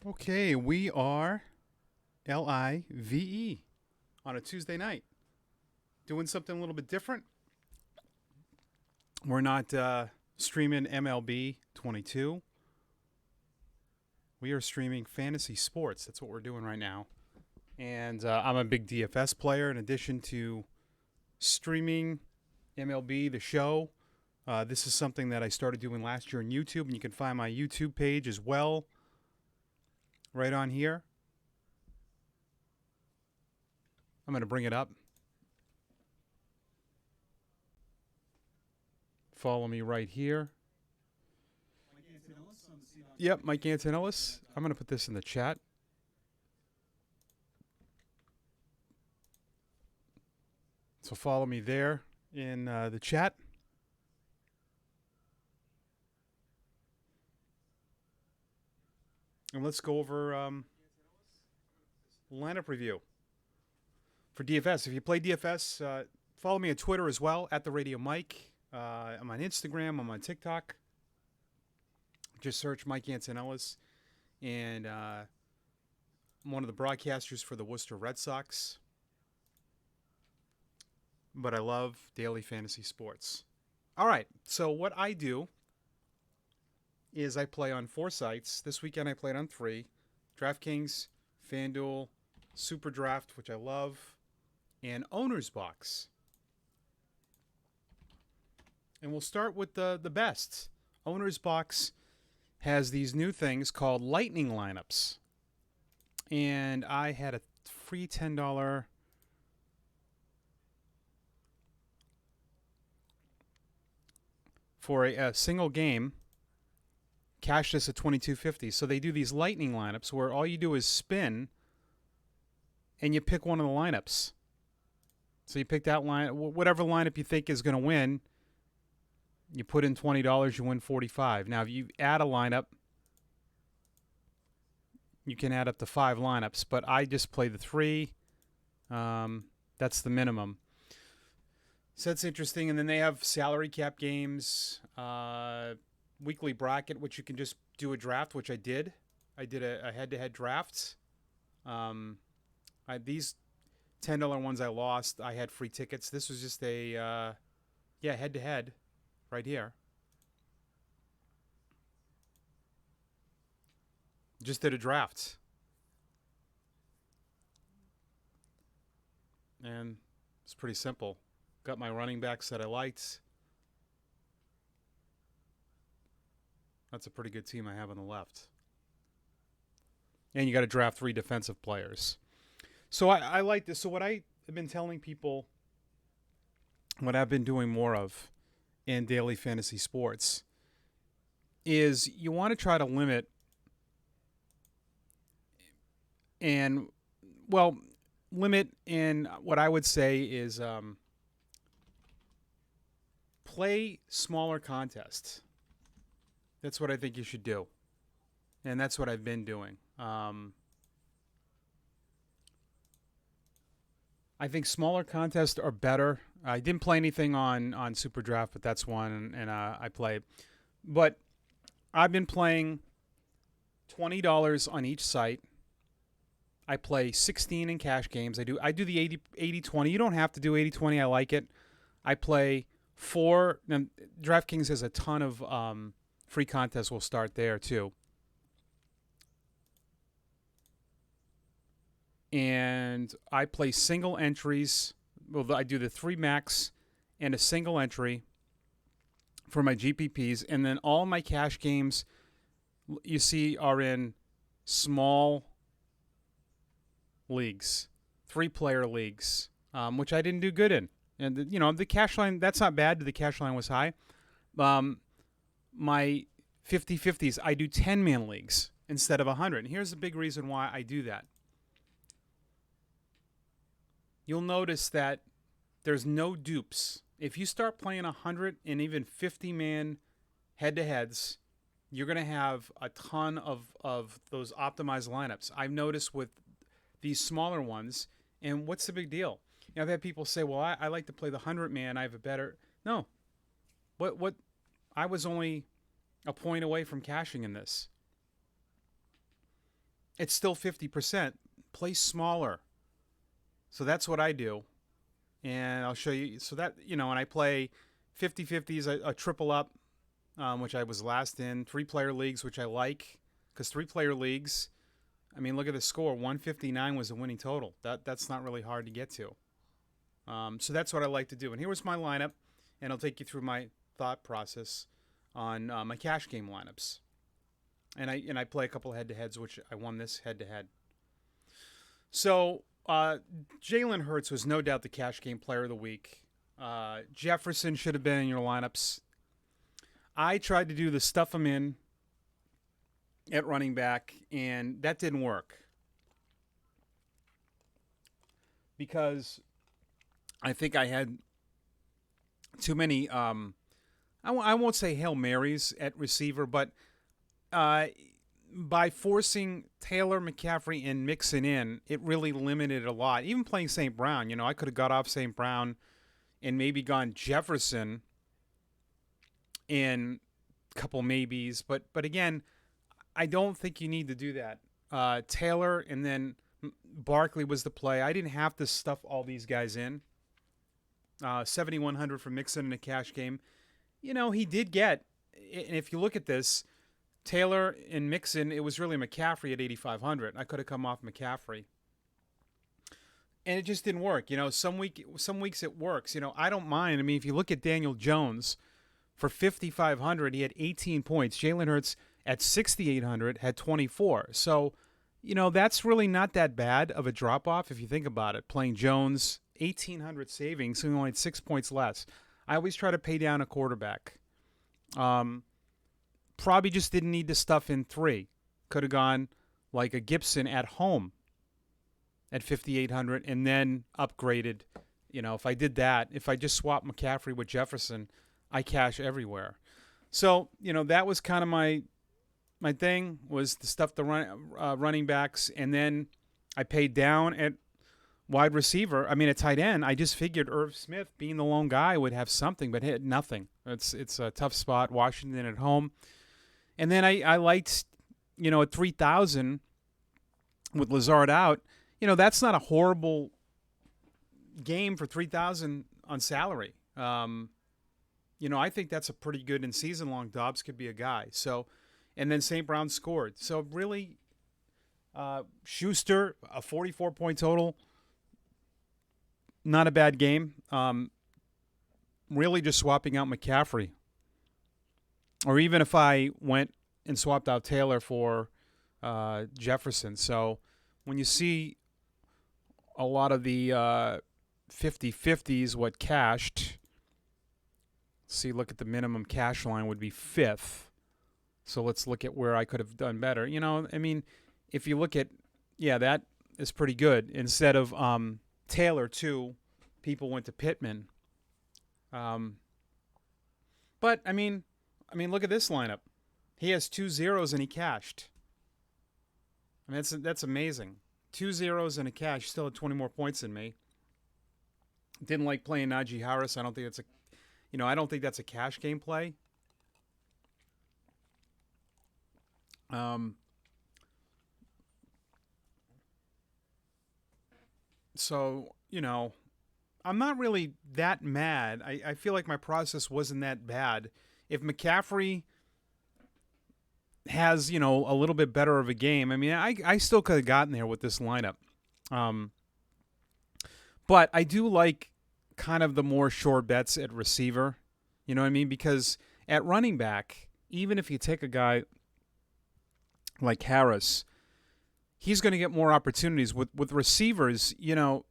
Okay, we are LIVE on a Tuesday night. Doing something a little bit different. We're not streaming MLB 22. We are streaming fantasy sports. That's what we're doing right now. And I'm a big DFS player. In addition to streaming MLB, the show, this is something that I started doing last year on YouTube. And you can find my YouTube page as well right on here. I'm going to bring it up. Follow me right here. Yep, Mike Antonellis. I'm going to put this in the chat. So follow me there in the chat. And let's go over lineup review for DFS. If you play DFS, follow me on Twitter as well, at the Radio Mike. I'm on Instagram. I'm on TikTok. Just search Mike Antonellis. And I'm one of the broadcasters for the Worcester Red Sox. But I love daily fantasy sports. All right, so what I do is I play on 4 sites. This weekend I played on 3. DraftKings, FanDuel, Super Draft, which I love, and ownersbox. And we'll start with the best. ownersbox has these new things called lightning lineups. And I had a free $10 for a single game. Cashed this at $22.50. So they do these lightning lineups where all you do is spin and you pick one of the lineups. So you pick that line, whatever lineup you think is going to win. You put in $20, you win $45. Now, if you add a lineup, you can add up to 5 lineups, but I just play the 3. That's the minimum. So that's interesting. And then they have salary cap games, weekly bracket, which you can just do a draft, which I did. I did a head-to-head draft. These $10 ones I lost. I had free tickets. This was just a head-to-head right here. Just did a draft. And it's pretty simple. Got my running backs that I liked. That's a pretty good team I have on the left. And you got to draft 3 defensive players. So I like this. So what I have been telling people, what I've been doing more of in daily fantasy sports, is you want to try to limit in what I would say is play smaller contests. That's what I think you should do. And that's what I've been doing. I think smaller contests are better. I didn't play anything on Super Draft, but that's one, and I played. But I've been playing $20 on each site. I play 16 in cash games. I do the 80-20. You don't have to do 80-20. I like it. I play 4. DraftKings has a ton of free contests. We'll start there too. And I play single entries. Well, I do the 3 max and a single entry for my GPPs. And then all my cash games, you see, are in small leagues, 3-player leagues, which I didn't do good in. And, the cash line, that's not bad. The cash line was high. My 50-50s, I do 10-man leagues instead of 100. And here's the big reason why I do that. You'll notice that there's no dupes. If you start playing 100 and even 50-man head-to-heads, you're going to have a ton of those optimized lineups. I've noticed with these smaller ones, and what's the big deal? I've had people say, well, I like to play the 100-man. I have a better... No. What? I was only a point away from cashing in this. it's still 50%. Play smaller. So that's what I do. And I'll show you. So that, and I play 50-50s, a triple up, which I was last in, 3-player leagues, which I like, because 3-player leagues, I mean, look at the score. 159 was the winning total. That's not really hard to get to. So that's what I like to do. And here was my lineup, and I'll take you through my thought process on my cash game lineups. And I play a couple head-to-heads, which I won this head-to-head. So Jalen Hurts was no doubt the cash game player of the week. Jefferson should have been in your lineups. I tried to do the stuff him in at running back, and that didn't work. Because I think I had too many, I won't say Hail Marys at receiver, but by forcing Taylor, McCaffrey, and Mixon in, it really limited it a lot. Even playing St. Brown, I could have got off St. Brown and maybe gone Jefferson in a couple maybes. But again, I don't think you need to do that. Taylor and then Barkley was the play. I didn't have to stuff all these guys in. 7,100 for Mixon in a cash game. He did get, and if you look at this, Taylor and Mixon, it was really McCaffrey at 8,500. I could have come off McCaffrey. And it just didn't work. Some weeks it works. I don't mind. I mean, if you look at Daniel Jones, for 5,500, he had 18 points. Jalen Hurts at 6,800 had 24. So, that's really not that bad of a drop-off if you think about it. Playing Jones, 1,800 savings, so he only had 6 points less. I always try to pay down a quarterback. Probably just didn't need the stuff in 3. Could have gone like a Gibson at home at 5,800 and then upgraded. If I did that, if I just swapped McCaffrey with Jefferson, I cash everywhere. So, that was kind of my thing, was the stuff the running backs, and then I paid down at wide receiver. I mean, at tight end, I just figured Irv Smith, being the lone guy, would have something, but hit nothing. It's a tough spot. Washington at home. And then I liked, at 3,000 with Lazard out, that's not a horrible game for 3,000 on salary. I think that's a pretty good in season long. Dobbs could be a guy. So, and then St. Brown scored. So really, Schuster, a 44-point total, not a bad game. Really just swapping out McCaffrey. Or even if I went and swapped out Taylor for Jefferson. So when you see a lot of the 50-50s, what cashed, look at the minimum cash line would be 5th. So let's look at where I could have done better. I mean, if you look at, that is pretty good. Instead of Taylor, 2, people went to Pittman. But, I mean, look at this lineup. He has 2 zeros and he cashed. I mean, that's amazing. 2 zeros and a cash, still had 20 more points than me. Didn't like playing Najee Harris. I don't think that's a cash game play. So, I'm not really that mad. I feel like my process wasn't that bad. If McCaffrey has, a little bit better of a game, I mean, I still could have gotten there with this lineup. But I do like kind of the more sure bets at receiver. You know what I mean? Because at running back, even if you take a guy like Harris, he's going to get more opportunities. With receivers, you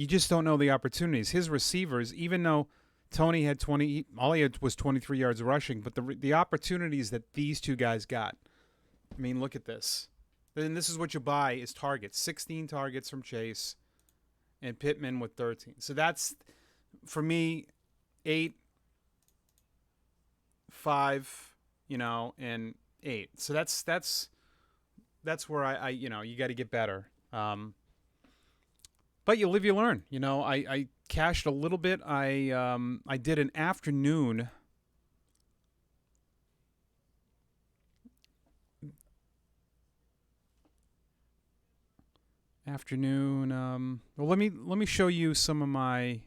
just don't know the opportunities. His receivers, even though Tony had 20, all he had was 23 yards rushing, but the opportunities that these two guys got, I mean, look at this. And this is what you buy is targets. 16 targets from Chase and Pittman with 13. So that's, for me, 8, 5, and 8. So that's where I you got to get better. But you live, you learn. I cashed a little bit. I did an afternoon. Afternoon. Well, let me show you some of my.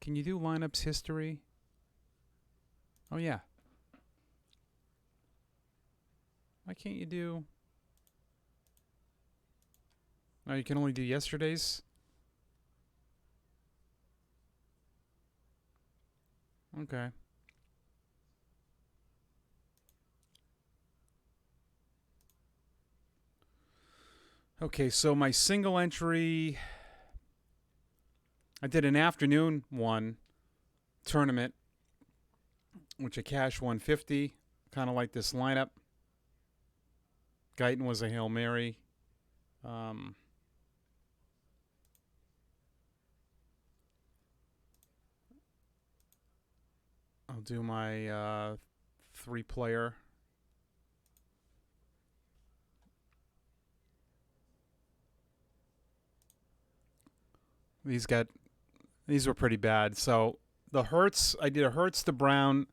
Can you do lineups history? Oh yeah. Why can't you do? No, you can only do yesterday's. Okay. Okay, so my single entry, I did an afternoon one tournament, which I cashed 150. Kind of like this lineup. Guyton was a Hail Mary. I'll do my 3-player. These were pretty bad. So the Hurts, I did a Hurts to Brown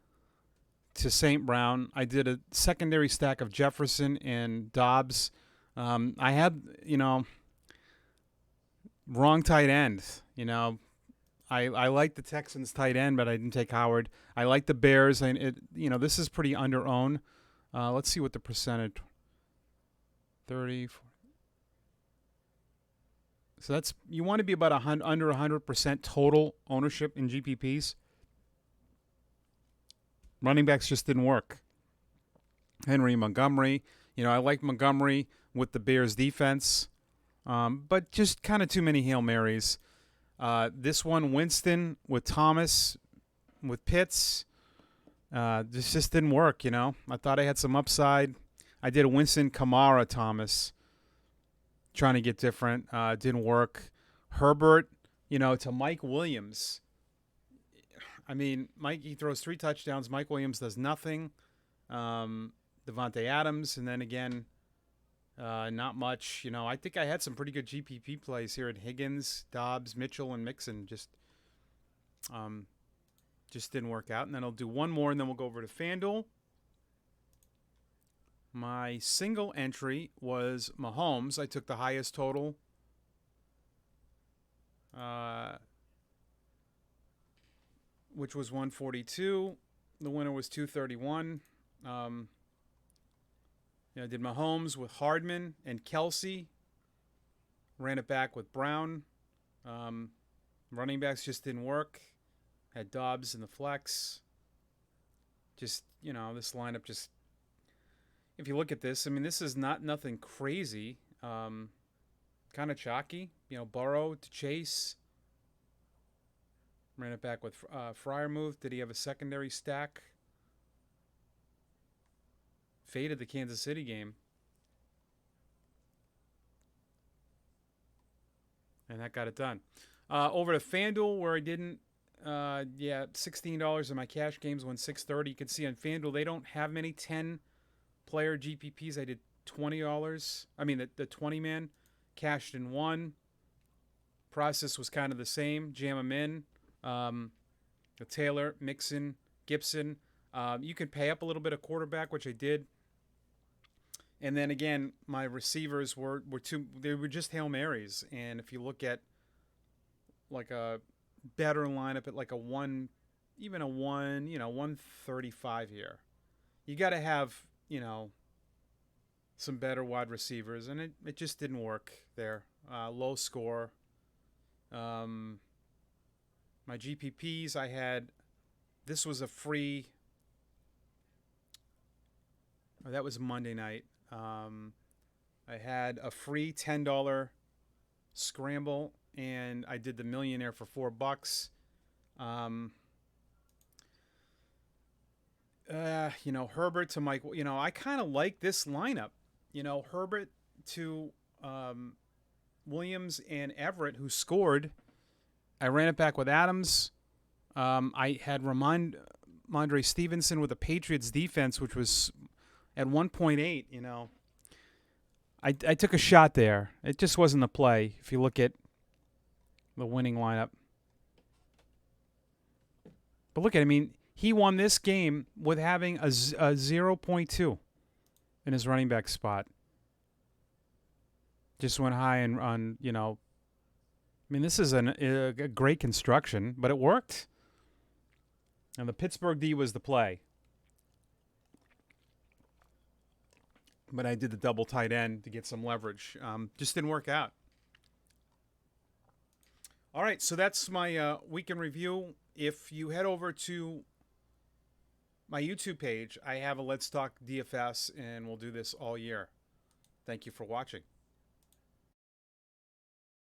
to St. Brown. I did a secondary stack of Jefferson and Dobbs. I had, wrong tight end. I like the Texans tight end, but I didn't take Howard. I like the Bears, and this is pretty under owned. Let's see what the percentage. 30. So that's, you want to be about under 100% total ownership in GPPs. Running backs just didn't work. Henry, Montgomery. I like Montgomery with the Bears defense, but just kind of too many Hail Marys. This one, Winston with Thomas, with Pitts. This just didn't work, I thought I had some upside. I did a Winston, Kamara, Thomas. Trying to get different. Didn't work. Herbert, to Mike Williams. I mean, he throws 3 touchdowns. Mike Williams does nothing. Devontae Adams, and then again, not much. I think I had some pretty good GPP plays here at Higgins, Dobbs, Mitchell, and Mixon. Just didn't work out. And then I'll do one more, and then we'll go over to FanDuel. My single entry was Mahomes. I took the highest total. Which was 142. The winner was 231. I did Mahomes with Hardman and Kelsey. Ran it back with Brown. Running backs just didn't work. Had Dobbs in the flex. Just, this lineup just... If you look at this, this is nothing crazy. Kind of chalky. Burrow to Chase. Ran it back with Freiermuth. Did he have a secondary stack? Faded the Kansas City game. And that got it done. Over to FanDuel, where I didn't... $16 in my cash games won $630. You can see on FanDuel, they don't have many 10-player GPPs. I did $20. The 20-man cashed in 1. Process was kind of the same. Jam them in. The Taylor, Mixon, Gibson. You can pay up a little bit of quarterback, which I did. And then again, my receivers were just Hail Marys. And if you look at like a better lineup at like a 135 here, you got to have, some better wide receivers. And it just didn't work there. Low score. My GPPs, I had, this was a free, that was Monday night. I had a free $10 scramble, and I did the millionaire for $4. Herbert to Mike, I kind of like this lineup. Herbert to Williams and Everett, who scored. I ran it back with Adams. I had Ramondre Stevenson with the Patriots defense, which was at 1.8. I took a shot there. It just wasn't the play if you look at the winning lineup. But look at it. He won this game with having a 0.2 in his running back spot. Just went high and on, I mean, this is a great construction, but it worked. And the Pittsburgh D was the play. But I did the double tight end to get some leverage. Just didn't work out. All right, so that's my weekend review. If you head over to my YouTube page, I have a Let's Talk DFS, and we'll do this all year. Thank you for watching.